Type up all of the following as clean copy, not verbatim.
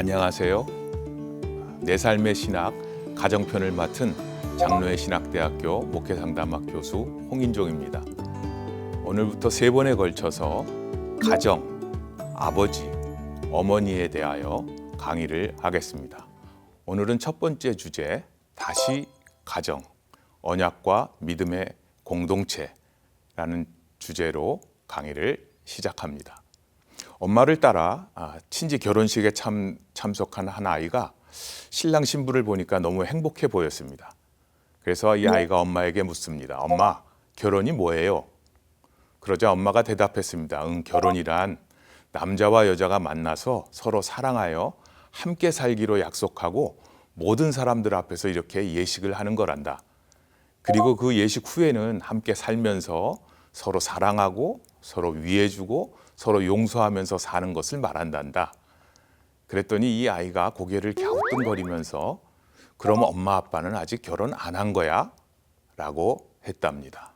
안녕하세요. 내 삶의 신학 가정편을 맡은 장로의 신학대학교 목회상담학 교수 홍인종입니다. 오늘부터 3번에 걸쳐서 가정, 아버지, 어머니에 대하여 강의를 하겠습니다. 오늘은 첫 번째 주제, 다시 가정, 언약과 믿음의 공동체라는 주제로 강의를 시작합니다. 엄마를 따라 친지 결혼식에 참석한 한 아이가 신랑 신부를 보니까 너무 행복해 보였습니다. 그래서 이 아이가 엄마에게 묻습니다. 엄마, 결혼이 뭐예요? 그러자 엄마가 대답했습니다. 결혼이란 남자와 여자가 만나서 서로 사랑하여 함께 살기로 약속하고 모든 사람들 앞에서 이렇게 예식을 하는 거란다. 그리고 그 예식 후에는 함께 살면서 서로 사랑하고 서로 위해주고 서로 용서하면서 사는 것을 말한단다. 그랬더니 이 아이가 고개를 갸우뚱거리면서 그럼 엄마 아빠는 아직 결혼 안 한 거야? 라고 했답니다.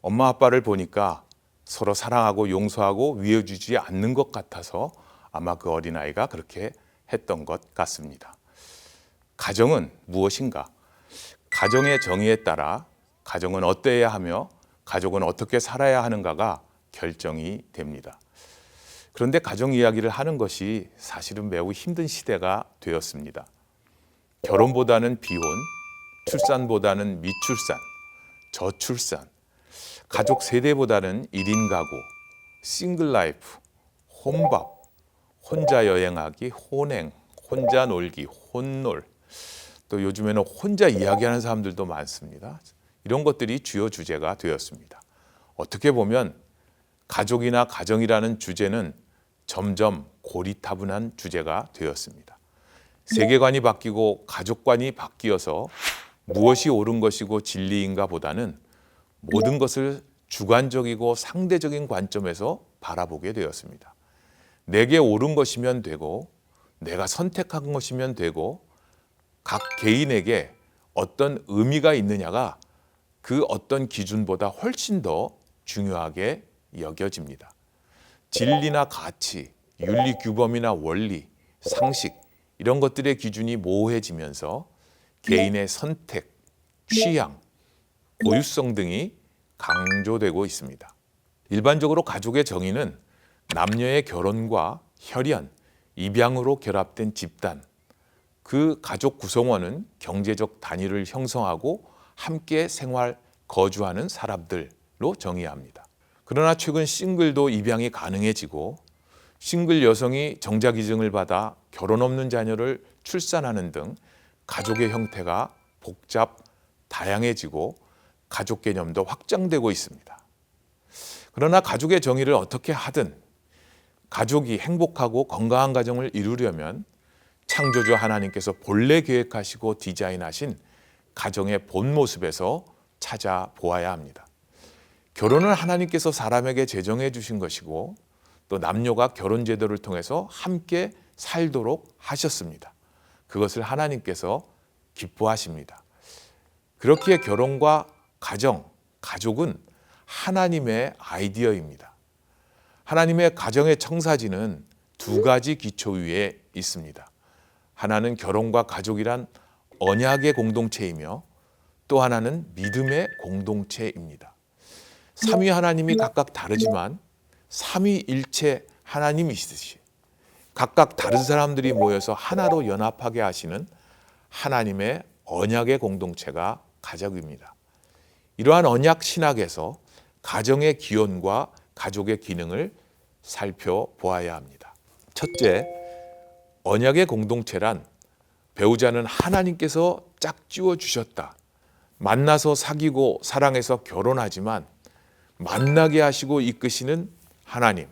엄마 아빠를 보니까 서로 사랑하고 용서하고 위해주지 않는 것 같아서 아마 그 어린아이가 그렇게 했던 것 같습니다. 가정은 무엇인가? 가정의 정의에 따라 가정은 어때야 하며 가족은 어떻게 살아야 하는가가 결정이 됩니다. 그런데 가정 이야기를 하는 것이 사실은 매우 힘든 시대가 되었습니다. 결혼보다는 비혼, 출산보다는 미출산, 저출산, 가족 세대보다는 1인 가구, 싱글 라이프, 혼밥, 혼자 여행하기, 혼행, 혼자 놀기, 혼놀, 또 요즘에는 혼자 이야기하는 사람들도 많습니다. 이런 것들이 주요 주제가 되었습니다. 어떻게 보면 가족이나 가정이라는 주제는 점점 고리타분한 주제가 되었습니다. 세계관이 바뀌고 가족관이 바뀌어서 무엇이 옳은 것이고 진리인가 보다는 모든 것을 주관적이고 상대적인 관점에서 바라보게 되었습니다. 내게 옳은 것이면 되고 내가 선택한 것이면 되고 각 개인에게 어떤 의미가 있느냐가 그 어떤 기준보다 훨씬 더 중요하게 여겨집니다. 진리나 가치, 윤리 규범이나 원리, 상식 이런 것들의 기준이 모호해지면서 개인의 선택, 취향, 고유성 등이 강조되고 있습니다. 일반적으로 가족의 정의는 남녀의 결혼과 혈연, 입양으로 결합된 집단, 그 가족 구성원은 경제적 단위를 형성하고 함께 생활, 거주하는 사람들로 정의합니다. 그러나 최근 싱글도 입양이 가능해지고 싱글 여성이 정자기증을 받아 결혼 없는 자녀를 출산하는 등 가족의 형태가 복잡, 다양해지고 가족 개념도 확장되고 있습니다. 그러나 가족의 정의를 어떻게 하든 가족이 행복하고 건강한 가정을 이루려면 창조주 하나님께서 본래 계획하시고 디자인하신 가정의 본 모습에서 찾아보아야 합니다. 결혼을 하나님께서 사람에게 제정해 주신 것이고 또 남녀가 결혼 제도를 통해서 함께 살도록 하셨습니다. 그것을 하나님께서 기뻐하십니다. 그렇기에 결혼과 가정, 가족은 하나님의 아이디어입니다. 하나님의 가정의 청사진은 2가지 기초 위에 있습니다. 하나는 결혼과 가족이란 언약의 공동체이며 또 하나는 믿음의 공동체입니다. 삼위 하나님이 각각 다르지만 삼위일체 하나님이시듯이 각각 다른 사람들이 모여서 하나로 연합하게 하시는 하나님의 언약의 공동체가 가족입니다. 이러한 언약 신학에서 가정의 기원과 가족의 기능을 살펴보아야 합니다. 첫째, 언약의 공동체란 배우자는 하나님께서 짝지어 주셨다. 만나서 사귀고 사랑해서 결혼하지만 만나게 하시고 이끄시는 하나님.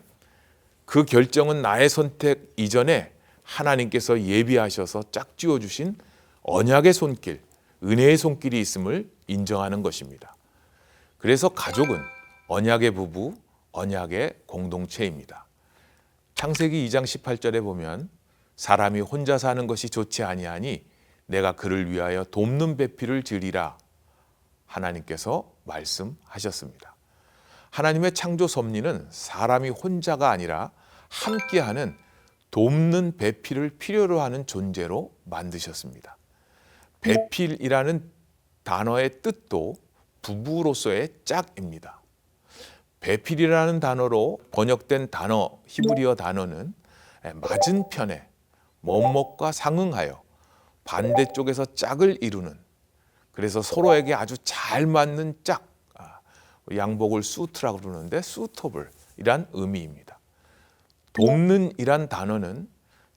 그 결정은 나의 선택 이전에 하나님께서 예비하셔서 짝지어 주신 언약의 손길, 은혜의 손길이 있음을 인정하는 것입니다. 그래서 가족은 언약의 부부, 언약의 공동체입니다. 창세기 2장 18절에 보면 사람이 혼자 사는 것이 좋지 아니하니 내가 그를 위하여 돕는 배필을 지으리라 하나님께서 말씀하셨습니다. 하나님의 창조 섭리는 사람이 혼자가 아니라 함께하는 돕는 배필을 필요로 하는 존재로 만드셨습니다. 배필이라는 단어의 뜻도 부부로서의 짝입니다. 배필이라는 단어로 번역된 단어, 히브리어 단어는 맞은편에 뭐뭇과 상응하여 반대쪽에서 짝을 이루는, 그래서 서로에게 아주 잘 맞는 짝, 양복을 수트라고 부르는데 수터블이란 의미입니다. 돕는 이란 단어는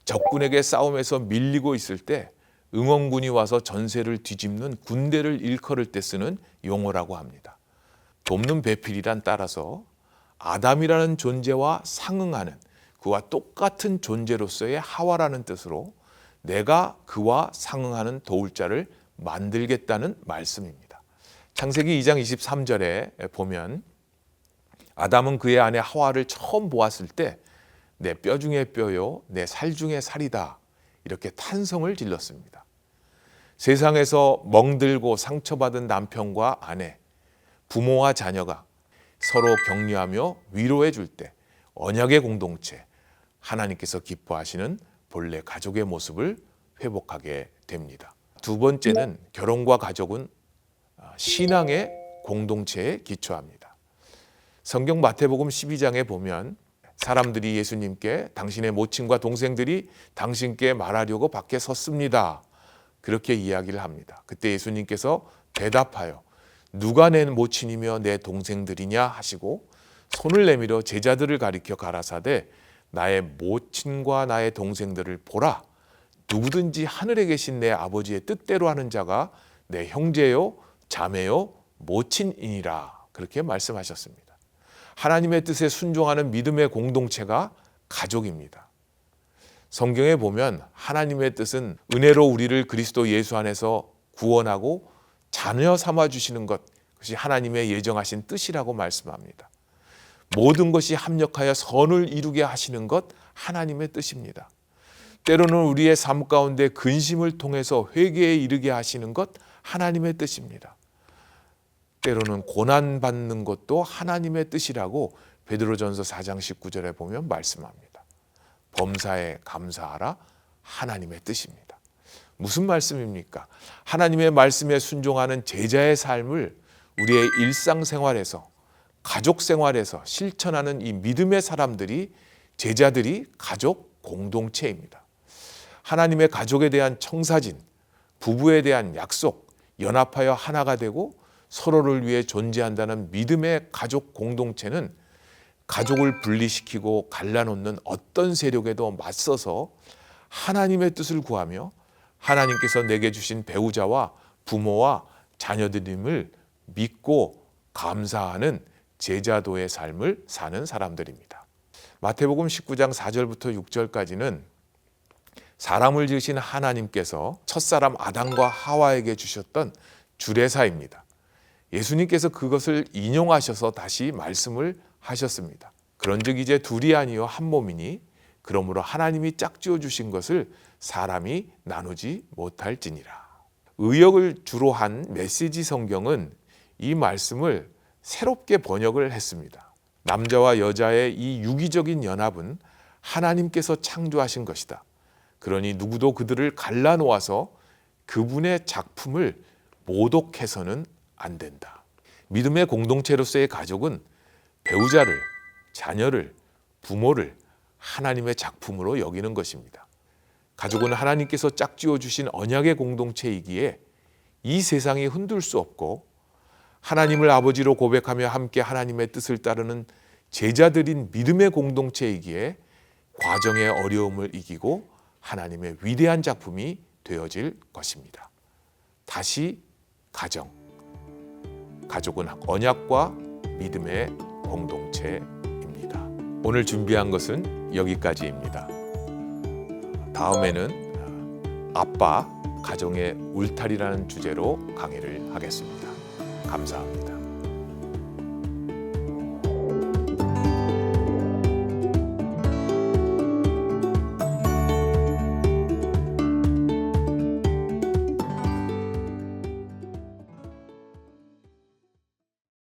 적군에게 싸움에서 밀리고 있을 때 응원군이 와서 전세를 뒤집는 군대를 일컬을 때 쓰는 용어라고 합니다. 돕는 배필이란 따라서 아담이라는 존재와 상응하는, 그와 똑같은 존재로서의 하와라는 뜻으로 내가 그와 상응하는 도울 자를 만들겠다는 말씀입니다. 창세기 2장 23절에 보면 아담은 그의 아내 하와를 처음 보았을 때 내 뼈 중에 뼈요 내 살 중에 살이다, 이렇게 탄성을 질렀습니다. 세상에서 멍들고 상처받은 남편과 아내, 부모와 자녀가 서로 격려하며 위로해 줄 때 언약의 공동체, 하나님께서 기뻐하시는 본래 가족의 모습을 회복하게 됩니다. 두 번째는 결혼과 가족은 신앙의 공동체에 기초합니다. 성경 마태복음 12장에 보면 사람들이 예수님께 당신의 모친과 동생들이 당신께 말하려고 밖에 섰습니다, 그렇게 이야기를 합니다. 그때 예수님께서 대답하여 누가 내 모친이며 내 동생들이냐 하시고 손을 내밀어 제자들을 가리켜 가라사대 나의 모친과 나의 동생들을 보라. 누구든지 하늘에 계신 내 아버지의 뜻대로 하는 자가 내 형제요 자매요 모친이니라, 그렇게 말씀하셨습니다. 하나님의 뜻에 순종하는 믿음의 공동체가 가족입니다. 성경에 보면 하나님의 뜻은 은혜로 우리를 그리스도 예수 안에서 구원하고 자녀 삼아 주시는 것, 그것이 하나님의 예정하신 뜻이라고 말씀합니다. 모든 것이 합력하여 선을 이루게 하시는 것, 하나님의 뜻입니다. 때로는 우리의 삶 가운데 근심을 통해서 회개에 이르게 하시는 것, 하나님의 뜻입니다. 때로는 고난받는 것도 하나님의 뜻이라고 베드로전서 4장 19절에 보면 말씀합니다. 범사에 감사하라, 하나님의 뜻입니다. 무슨 말씀입니까? 하나님의 말씀에 순종하는 제자의 삶을 우리의 일상생활에서, 가족생활에서 실천하는 이 믿음의 사람들이, 제자들이 가족 공동체입니다. 하나님의 가족에 대한 청사진, 부부에 대한 약속, 연합하여 하나가 되고 서로를 위해 존재한다는 믿음의 가족 공동체는 가족을 분리시키고 갈라놓는 어떤 세력에도 맞서서 하나님의 뜻을 구하며 하나님께서 내게 주신 배우자와 부모와 자녀들임을 믿고 감사하는 제자도의 삶을 사는 사람들입니다. 마태복음 19장 4절부터 6절까지는 사람을 지으신 하나님께서 첫사람 아담과 하와에게 주셨던 주례사입니다. 예수님께서 그것을 인용하셔서 다시 말씀을 하셨습니다. 그런즉 이제 둘이 아니요 한 몸이니 그러므로 하나님이 짝지어 주신 것을 사람이 나누지 못할지니라. 의역을 주로 한 메시지 성경은 이 말씀을 새롭게 번역을 했습니다. 남자와 여자의 이 유기적인 연합은 하나님께서 창조하신 것이다. 그러니 누구도 그들을 갈라놓아서 그분의 작품을 모독해서는 안 된다. 믿음의 공동체로서의 가족은 배우자를, 자녀를, 부모를 하나님의 작품으로 여기는 것입니다. 가족은 하나님께서 짝지어 주신 언약의 공동체이기에 이 세상이 흔들 수 없고 하나님을 아버지로 고백하며 함께 하나님의 뜻을 따르는 제자들인 믿음의 공동체이기에 과정의 어려움을 이기고 하나님의 위대한 작품이 되어질 것입니다. 다시 가족은 언약과 믿음의 공동체입니다. 오늘 준비한 것은 여기까지입니다. 다음에는 아빠, 가정의 울타리라는 주제로 강의를 하겠습니다. 감사합니다.